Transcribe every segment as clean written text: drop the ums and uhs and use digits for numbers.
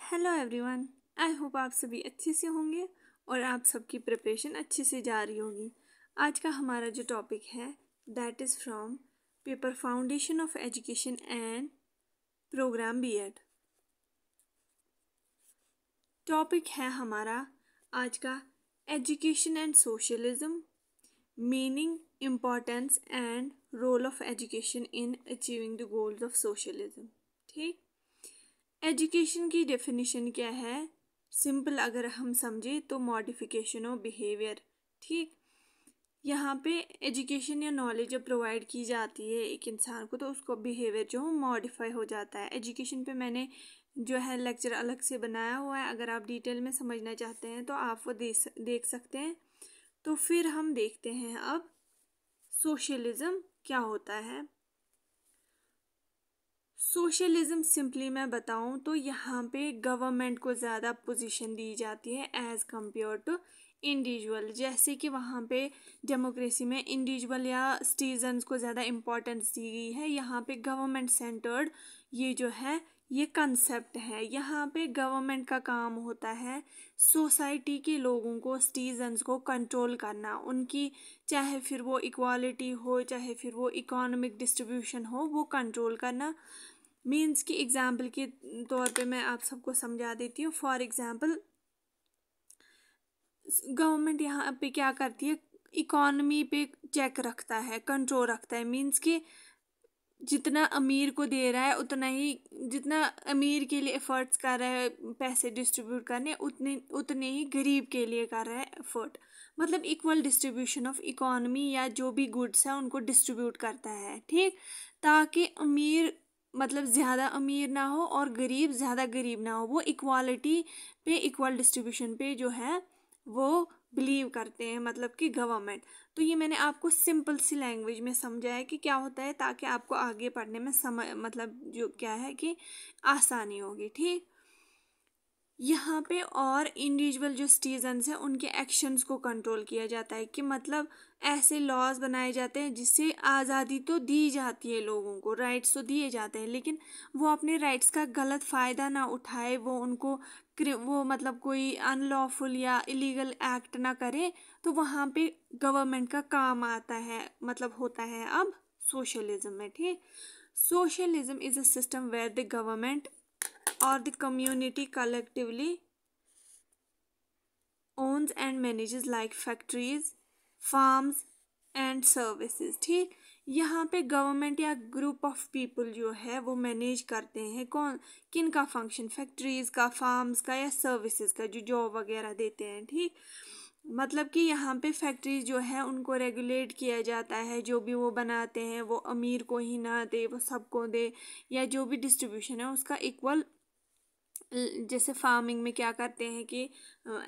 Hello everyone. I hope आप सभी अच्छे से होंगे और आप सबकी प्रिपरेशन अच्छे से जा रही होगी। आज का हमारा जो टॉपिक है that is from paper foundation of education and programme BEd. Topic है हमारा आज का education and socialism, meaning, importance and role of education in achieving the goals of socialism. ठीक, एजुकेशन की डेफिनेशन क्या है? सिंपल अगर हम समझे तो मॉडिफिकेशन ऑफ बिहेवियर। ठीक, यहाँ पे एजुकेशन या नॉलेज जब प्रोवाइड की जाती है एक इंसान को तो उसको बिहेवियर जो मॉडिफाई हो जाता है। एजुकेशन पे मैंने जो है लेक्चर अलग से बनाया हुआ है, अगर आप डिटेल में समझना चाहते हैं तो आप वो देख सकते हैं। तो फिर हम देखते हैं अब सोशलिज्म क्या होता है। सोशलिज्म सिंपली मैं बताऊं तो यहाँ पे गवर्नमेंट को ज़्यादा पोजीशन दी जाती है एज़ कंपेयर टू इंडिविजुअल। जैसे कि वहाँ पे डेमोक्रेसी में इंडिविजुअल या सिटीजन्स को ज़्यादा इम्पोर्टेंस दी गई है, यहाँ पे गवर्नमेंट सेंटर्ड ये जो है ये कंसेप्ट है। यहाँ पे गवर्नमेंट का काम होता है सोसाइटी के लोगों को, सिटीजन्स को कंट्रोल करना, उनकी चाहे फिर वो इक्वालिटी हो चाहे फिर वो इकोनॉमिक डिस्ट्रीब्यूशन हो, वो कंट्रोल करना। मीन्स की एग्जाम्पल के तौर पे मैं आप सबको समझा देती हूँ। फॉर एग्जाम्पल गवर्नमेंट यहाँ पे क्या करती है, इकोनॉमी पे चेक रखता है, कंट्रोल रखता है। मीन्स कि जितना अमीर को दे रहा है उतना ही, जितना अमीर के लिए एफर्ट्स कर रहा है पैसे डिस्ट्रीब्यूट करने, उतने ही गरीब के लिए कर रहा है एफर्ट। मतलब इक्वल डिस्ट्रीब्यूशन ऑफ इकोनॉमी या जो भी गुड्स है उनको डिस्ट्रीब्यूट करता है। ठीक, ताकि अमीर मतलब ज़्यादा अमीर ना हो और गरीब ज़्यादा गरीब ना हो। वो इक्वालिटी पे, इक्वल डिस्ट्रीब्यूशन पे जो है वो बिलीव करते हैं, मतलब कि गवर्नमेंट। तो ये मैंने आपको सिंपल सी लैंग्वेज में समझाया कि क्या होता है, ताकि आपको आगे पढ़ने में मतलब जो क्या है कि आसानी होगी। ठीक, यहाँ पे और इंडिविजुअल जो सिटीजन्स हैं उनके एक्शंस को कंट्रोल किया जाता है कि मतलब ऐसे लॉज बनाए जाते हैं जिससे आज़ादी तो दी जाती है, लोगों को राइट्स तो दिए जाते हैं, लेकिन वो अपने राइट्स का गलत फ़ायदा ना उठाए, वो उनको वो मतलब कोई अनलॉफुल या इलीगल एक्ट ना करे। तो वहाँ पे गवर्नमेंट का काम आता है, मतलब होता है अब सोशलिज्म में। ठीक, socialism is a system where the government or the community collectively owns and manages like factories, farms and services। ठीक, यहाँ पे गवर्नमेंट या ग्रुप ऑफ पीपल जो है वो मैनेज करते हैं कौन, किन का फंक्शन, फैक्ट्रीज का, फार्म्स का या सर्विसेज का, जो जॉब वगैरह देते हैं। ठीक, मतलब कि यहाँ पे फैक्ट्रीज जो है उनको रेगुलेट किया जाता है, जो भी वो बनाते हैं वो अमीर को ही ना दे, वो सबको दे, या जो भी डिस्ट्रीब्यूशन है उसका इक्वल। जैसे फार्मिंग में क्या करते हैं कि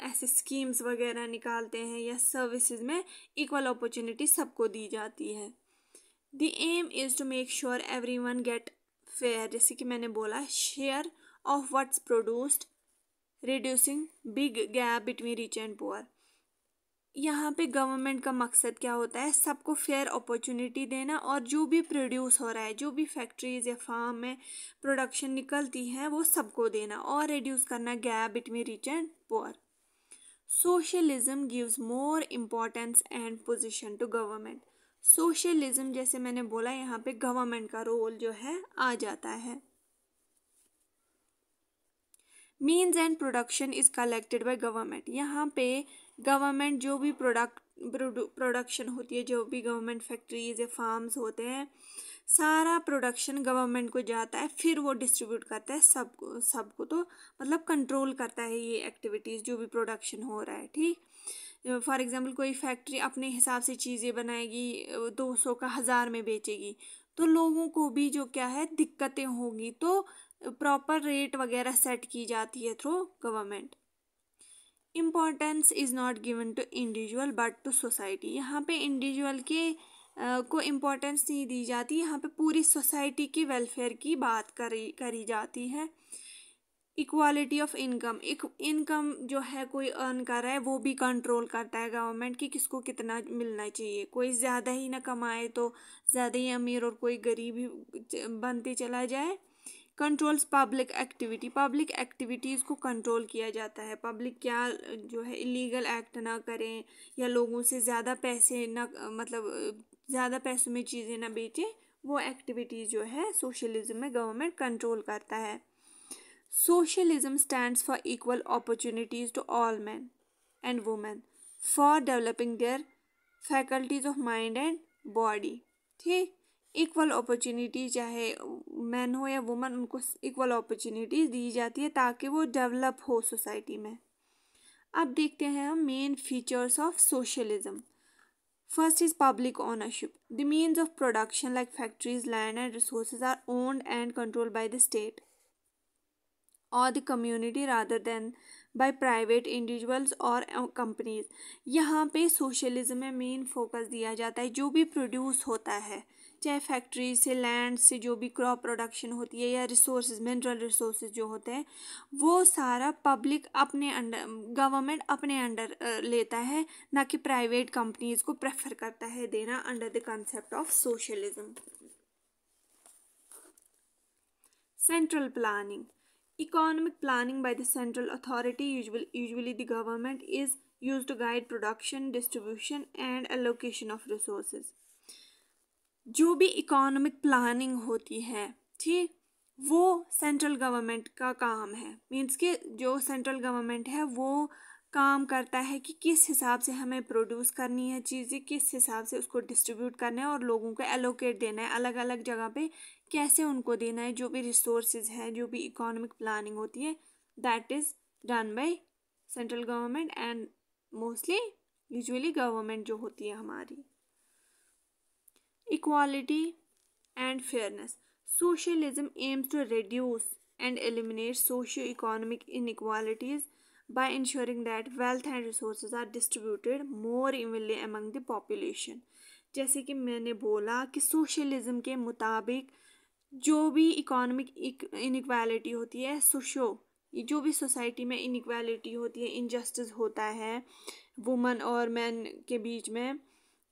ऐसे स्कीम्स वगैरह निकालते हैं, या सर्विसेज में इक्वल अपॉर्चुनिटी सबको दी जाती है। The aim is to make sure everyone get fair, जैसे कि मैंने बोला, share of what's produced, reducing big gap between rich and poor. यहाँ पे गवर्नमेंट का मकसद क्या होता है, सबको फेयर अपॉर्चुनिटी देना, और जो भी प्रोड्यूस हो रहा है, जो भी फैक्ट्रीज या फार्म में प्रोडक्शन निकलती है वो सबको देना, और रिड्यूस करना gap between rich and poor. Socialism gives more importance and position to government. Socialism जैसे मैंने बोला यहाँ पे गवर्नमेंट का रोल जो है आ जाता है। Means and production is collected by government. यहाँ पे गवर्नमेंट जो भी प्रोडक्शन होती है, जो भी गवर्नमेंट फैक्ट्रीज या फार्म्स होते हैं, सारा प्रोडक्शन गवर्नमेंट को जाता है, फिर वो डिस्ट्रीब्यूट करता है सबको तो मतलब कंट्रोल करता है ये एक्टिविटीज़, जो भी प्रोडक्शन हो रहा है। ठीक, फॉर एग्जांपल कोई फैक्ट्री अपने हिसाब से चीज़ें बनाएगी, 200 का 1000 में बेचेगी, तो लोगों को भी जो क्या है दिक्कतें होंगी, तो प्रॉपर रेट वगैरह सेट की जाती है through government. Importance is not given to individual but to society. यहाँ पे इंडिविजुअल के को इम्पोर्टेंस नहीं दी जाती, यहाँ पे पूरी सोसाइटी की वेलफेयर की बात करी जाती है। इक्वालिटी ऑफ इनकम, इनकम जो है कोई अर्न कर रहा है वो भी कंट्रोल करता है गवर्नमेंट कि किसको कितना मिलना चाहिए। कोई ज़्यादा ही ना कमाए तो ज़्यादा ही अमीर और कोई गरीब ही बनते चला जाए। कंट्रोल्स पब्लिक एक्टिविटीज़ को कंट्रोल किया जाता है। पब्लिक क्या जो है इलीगल एक्ट ना करें या लोगों से ज़्यादा पैसे ना मतलब ज़्यादा पैसों में चीज़ें ना बेचें, वो एक्टिविटीज़ जो है सोशलिज्म में गवर्नमेंट कंट्रोल करता है। Socialism stands for equal opportunities to all man and women for developing their faculties of mind and body. ठीक, इक्वल अपॉर्चुनिटी चाहे मैन हो या वुमन, उनको इक्वल अपॉर्चुनिटीज दी जाती है ताकि वो डेवलप हो सोसाइटी में। अब देखते हैं हम main features of socialism. First is public ownership. The means of production like factories, land and resources are owned and controlled by the state or the community rather than by private individuals or companies। यहाँ पे socialism में main focus दिया जाता है जो भी produce होता है, चाहे फैक्ट्री से, लैंड से, जो भी क्रॉप प्रोडक्शन होती है या रिसोर्सेज, मिनरल रिसोर्सेज जो होते हैं, वो सारा पब्लिक अपने अंडर, गवर्नमेंट अपने अंडर लेता है, ना कि प्राइवेट कंपनीज को प्रेफर करता है देना under the concept of socialism. Central planning. Economic planning by the central authority, usually the government, is used to guide production, distribution and allocation of resources। जो भी इकोनॉमिक प्लानिंग होती है, ठीक, वो सेंट्रल गवर्नमेंट का काम है। मीन्स कि जो सेंट्रल गवर्नमेंट है वो काम करता है कि किस हिसाब से हमें प्रोड्यूस करनी है चीज़ें, किस हिसाब से उसको डिस्ट्रीब्यूट करना है और लोगों को एलोकेट देना है, अलग अलग जगह पे कैसे उनको देना है। जो भी रिसोर्सेज है, जो भी इकोनॉमिक प्लानिंग होती है, that is done by central government and mostly usually government जो होती है हमारी। Equality and fairness. Socialism aims to reduce and eliminate socio-economic inequalities by ensuring that wealth and resources are distributed more evenly among the population। जैसे कि मैंने बोला कि socialism के मुताबिक जो भी इकोनॉमिक इनइक्वालिटी होती है, जो भी सोसाइटी में इनइक्वालिटी होती है, इनजस्टिस होता है वुमन और मैन के बीच में,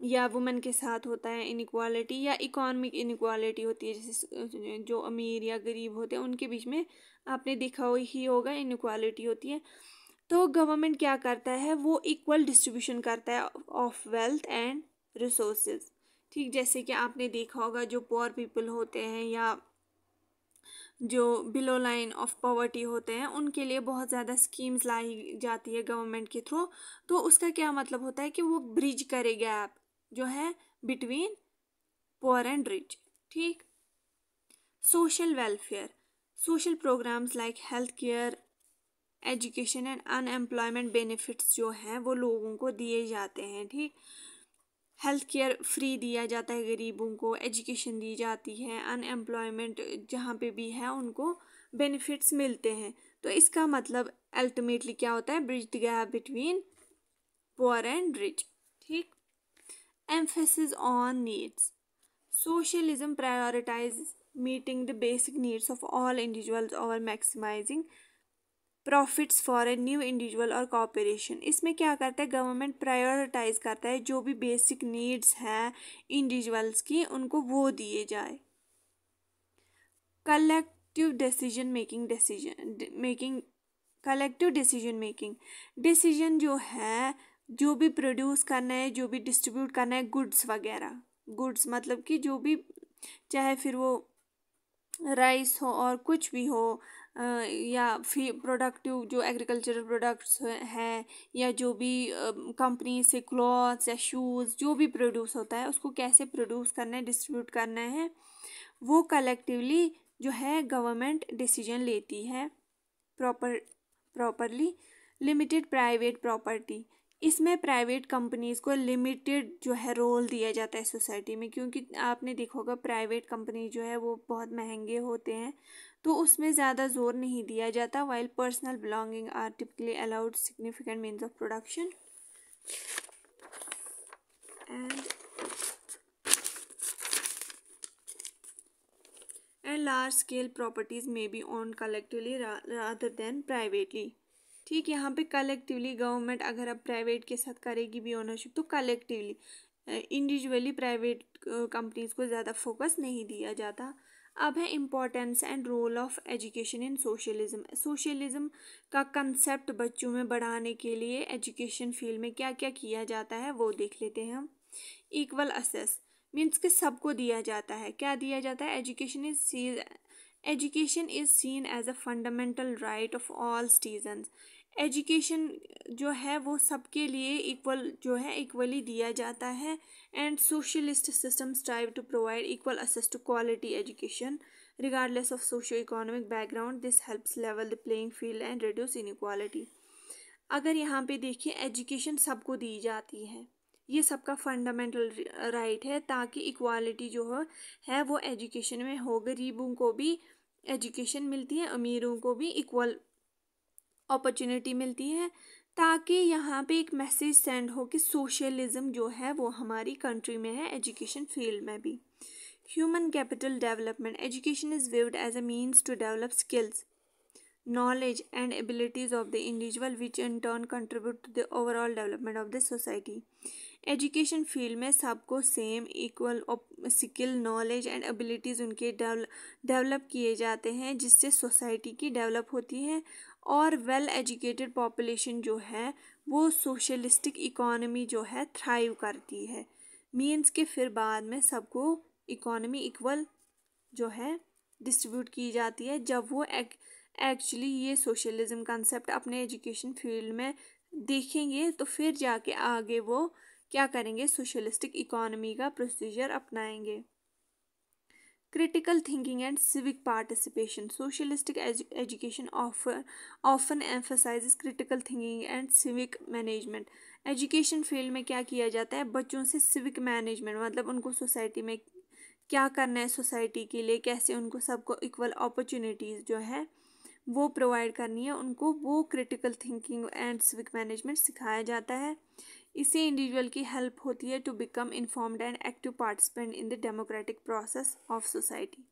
या वुमेन के साथ होता है इनइक्वालिटी, या इकोनॉमिक इनइक्वालिटी होती है, जैसे जो अमीर या गरीब होते हैं उनके बीच में आपने देखा ही होगा इनइक्वालिटी होती है। तो गवर्नमेंट क्या करता है, वो इक्वल डिस्ट्रीब्यूशन करता है ऑफ वेल्थ एंड रिसोर्सेज। ठीक, जैसे कि आपने देखा होगा जो पुअर पीपल होते हैं या जो बिलो लाइन ऑफ पॉवर्टी होते हैं उनके लिए बहुत ज़्यादा स्कीम्स लाई जाती है गवर्नमेंट के थ्रू। तो उसका क्या मतलब होता है कि वो ब्रिज करे गैप जो है बिटवीन पुअर एंड रिच। ठीक, social welfare. Social programmes like health care, education and unemployment benefits जो हैं वो लोगों को दिए जाते हैं। ठीक, हेल्थ केयर फ्री दिया जाता है गरीबों को, एजुकेशन दी जाती है, अनएम्प्लॉयमेंट जहाँ पे भी है उनको बेनिफिट्स मिलते हैं। तो इसका मतलब अल्टीमेटली क्या होता है, bridge the gap between poor and rich. ठीक, emphasis on needs। Socialism prioritizes meeting the basic needs of all individuals over maximizing profits for a new individual or corporation। इसमें क्या करता है, गवर्नमेंट प्रायोरिटाइज करता है जो भी बेसिक नीड्स हैं इंडिविजुअल्स की, उनको वो दिए जाए। Collective decision making. डिसीजन जो है, जो भी प्रोड्यूस करना है, जो भी डिस्ट्रीब्यूट करना है, गुड्स वगैरह, गुड्स मतलब कि जो भी, चाहे फिर वो राइस हो और कुछ भी हो, या फिर प्रोडक्टिव जो एग्रीकल्चरल प्रोडक्ट्स हैं, या जो भी कंपनी से क्लॉथ्स या शूज़ जो भी प्रोड्यूस होता है उसको कैसे प्रोड्यूस करना है, डिस्ट्रीब्यूट करना है, वो कलेक्टिवली जो है गवर्नमेंट डिसीजन लेती है प्रॉपरली। Limited private property. इसमें प्राइवेट कंपनीज़ को लिमिटेड जो है रोल दिया जाता है सोसाइटी में, क्योंकि आपने देखा होगा प्राइवेट कंपनी जो है वो बहुत महंगे होते हैं, तो उसमें ज़्यादा जोर नहीं दिया जाता। While personal belonging are typically allowed significant means of production and large scale properties may be own collectively rather than privately. ठीक, यहाँ पे कलेक्टिवली गवर्नमेंट अगर अब प्राइवेट के साथ करेगी भी ओनरशिप तो कलेक्टिवली, इंडिविजुअली प्राइवेट कंपनीज को ज़्यादा फोकस नहीं दिया जाता। अब है importance and role of education in socialism. Socialism का कंसेप्ट बच्चों में बढ़ाने के लिए एजुकेशन फील्ड में क्या क्या किया जाता है वो देख लेते हैं हम। इक्वल असेस मीन्स कि सबको दिया जाता है। क्या दिया जाता है? Education is seen as a fundamental right of all citizens. Education जो है वो सबके लिए इक्वल जो है इक्वली दिया जाता है। And socialist system strive to provide equal access to quality education regardless of socio-economic background. This helps level the playing field and reduce inequality. अगर यहाँ पे देखिए एजुकेशन सबको दी जाती है, ये सबका फंडामेंटल राइट है ताकि इक्वालिटी जो है वो एजुकेशन में हो। गरीबों को भी एजुकेशन मिलती है, अमीरों को भी इक्वल अपॉर्चुनिटी मिलती है, ताकि यहाँ पे एक मैसेज सेंड हो कि सोशलिज्म जो है वो हमारी कंट्री में है एजुकेशन फील्ड में भी। Human capital development education is viewed as a means to develop skills, knowledge and abilities of the individual which in turn contribute to the overall development of the society. Education field में सबको same equal skill knowledge and abilities उनके develop किए जाते हैं, जिससे society की develop होती है और वेल एजुकेटेड पॉपुलेशन जो है वो सोशलिस्टिक इकोनॉमी जो है थ्राइव करती है। मीन्स के फिर बाद में सबको इकोनॉमी इक्वल जो है डिस्ट्रीब्यूट की जाती है। जब वो एक्चुअली ये सोशलिज्म कंसेप्ट अपने एजुकेशन फील्ड में देखेंगे तो फिर जाके आगे वो क्या करेंगे, सोशलिस्टिक इकोनॉमी का प्रोसीजर अपनाएंगे। Critical thinking and civic participation socialistic education often emphasises critical thinking and civic management. Education field में क्या किया जाता है, बच्चों से सिविक मैनेजमेंट मतलब उनको सोसाइटी में क्या करना है, सोसाइटी के लिए कैसे उनको सबको इक्वल अपॉर्चुनिटीज़ जो है वो प्रोवाइड करनी है, उनको वो critical thinking and civic management सिखाया जाता है। इससे इंडिविजुअल की हेल्प होती है to become informed and active participant in the democratic process of society.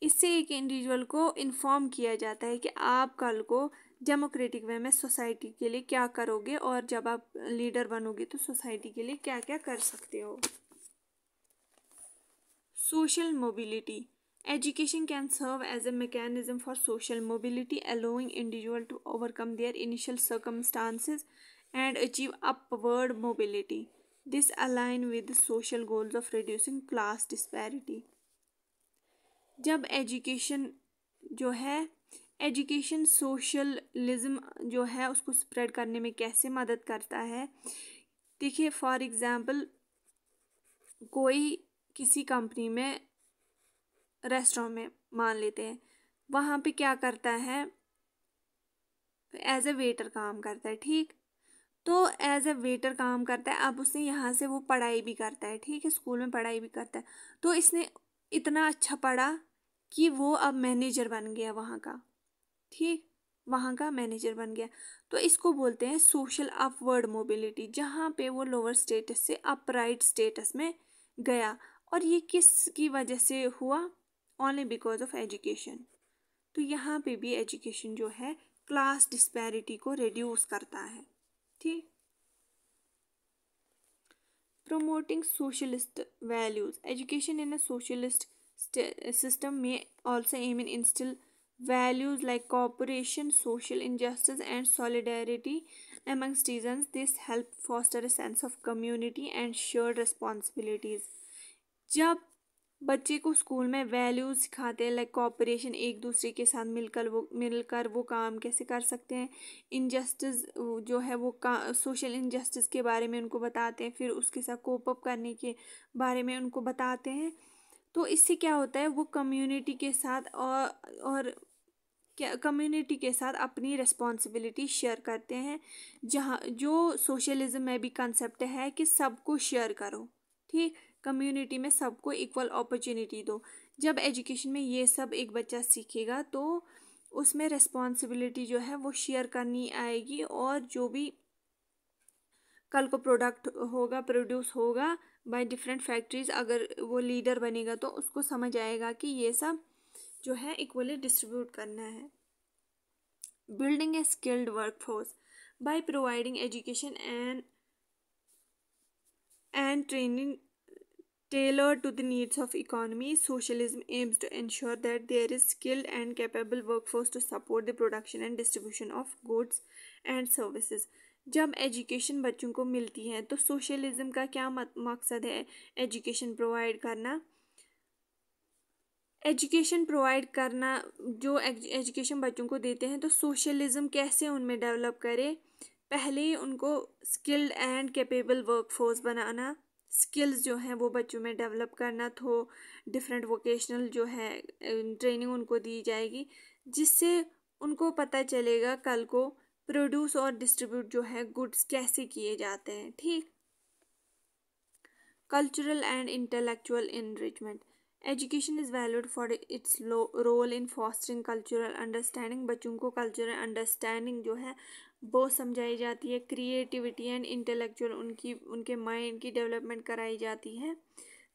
इससे एक इंडिविजुअल को इन्फॉर्म किया जाता है कि आप कल को डेमोक्रेटिक वे में सोसाइटी के लिए क्या करोगे और जब आप लीडर बनोगे तो सोसाइटी के लिए क्या क्या कर सकते हो। Social mobility. Education can serve as a mechanism for social mobility, allowing individuals to overcome their initial circumstances and achieve upward mobility. This aligns with the social goals of reducing class disparity. जब education जो है education socialism जो है उसको spread करने में कैसे मदद करता है, देखिए फॉर एग्जांपल कोई किसी कंपनी में रेस्टोरेंट में मान लेते हैं, वहाँ पे क्या करता है, एज ए वेटर काम करता है। ठीक, तो एज ए वेटर काम करता है, अब उसने यहाँ से वो पढ़ाई भी करता है, ठीक है, स्कूल में पढ़ाई भी करता है, तो इसने इतना अच्छा पढ़ा कि वो अब मैनेजर बन गया वहाँ का। ठीक, वहाँ का मैनेजर बन गया, तो इसको बोलते हैं सोशल अपवर्ड मोबिलिटी, जहाँ पे वो लोअर स्टेटस से अपराइट स्टेटस में गया। और ये किस की वजह से हुआ, ओनली बिकॉज ऑफ एजुकेशन। तो यहाँ पे भी एजुकेशन जो है क्लास डिस्पैरिटी को रिड्यूस करता है। ठीक, promoting socialist values. Education in a socialist system may also aim and instill values like cooperation, social injustice, and solidarity among citizens. This help foster a sense of community and shared responsibilities. जब बच्चे को school में values सिखाते हैं like cooperation, एक दूसरे के साथ मिलकर वो काम कैसे कर सकते हैं, इनजस्टिस जो है वो सोशल इनजस्टिस के बारे में उनको बताते हैं, फिर उसके साथ कोप अप करने के बारे में उनको बताते हैं, तो इससे क्या होता है वो कम्युनिटी के साथ और क्या कम्युनिटी के साथ अपनी रिस्पॉन्सिबिलिटी शेयर करते हैं, जहाँ जो सोशलिज्म में भी कंसेप्ट है कि सबको शेयर करो। ठीक, कम्युनिटी में सबको इक्वल अपॉर्चुनिटी दो। जब एजुकेशन में ये सब एक बच्चा सीखेगा तो उसमें रिस्पॉन्सिबिलिटी जो है वो शेयर करनी आएगी, और जो भी कल को प्रोडक्ट होगा प्रोड्यूस होगा बाय डिफरेंट फैक्ट्रीज, अगर वो लीडर बनेगा तो उसको समझ आएगा कि ये सब जो है इक्वली डिस्ट्रीब्यूट करना है। Building A skilled workforce by providing education and training Tailored to the needs of economy, socialism aims to ensure that there is skilled and capable workforce to support the production and distribution of goods and services. जब education बच्चों को मिलती है तो socialism का क्या मकसद है? एजुकेशन प्रोवाइड करना, जो एजुकेशन बच्चों को देते हैं तो सोशलिज्म कैसे उनमें डेवलप करे? पहले ही उनको skilled and capable workforce banana, skills जो हैं वो बच्चों में डेवलप करना, तो डिफरेंट वोकेशनल जो है ट्रेनिंग उनको दी जाएगी, जिससे उनको पता चलेगा कल को प्रोड्यूस और डिस्ट्रीब्यूट जो है गुड्स कैसे किए जाते हैं। ठीक। Cultural and intellectual enrichment, education is valued for its role in fostering cultural understanding, बच्चों को कल्चरल अंडरस्टैंडिंग जो है वो समझाई जाती है। क्रिएटिविटी एंड इंटेलेक्चुअल उनके माइंड की डेवलपमेंट कराई जाती है।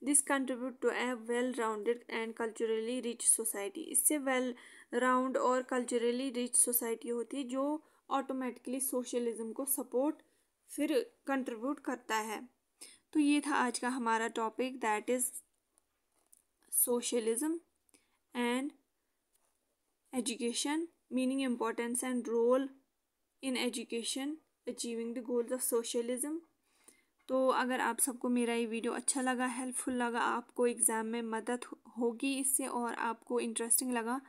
This contribute to a well rounded and culturally rich society, इससे वेल राउंड और कल्चरली रिच सोसाइटी होती है जो ऑटोमेटिकली सोशलिज्म को सपोर्ट फिर कंट्रीब्यूट करता है। तो ये था आज का हमारा topic, that is socialism and education, meaning, importance and role in education, achieving the goals of socialism. तो अगर आप सबको मेरा ये वीडियो अच्छा लगा, हेल्पफुल लगा, आपको एग्ज़ाम में मदद होगी इससे और आपको इंटरेस्टिंग लगा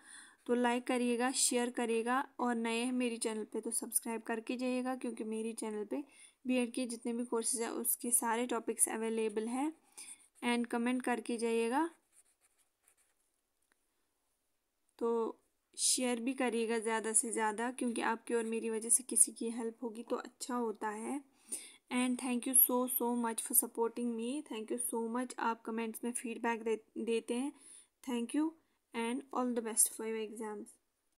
तो लाइक करिएगा, शेयर करिएगा, और नए हैं मेरी चैनल पे तो सब्सक्राइब करके जाइएगा, क्योंकि मेरी चैनल पे बीएड के जितने भी कोर्सेज हैं उसके सारे टॉपिक्स अवेलेबल हैं। एंड कमेंट करके जाइएगा, तो शेयर भी करिएगा ज़्यादा से ज़्यादा, क्योंकि आपकी और मेरी वजह से किसी की हेल्प होगी तो अच्छा होता है। And thank you so much for supporting me, thank you so much. आप कमेंट्स में फीडबैक देते हैं, thank you and all the best for your exams.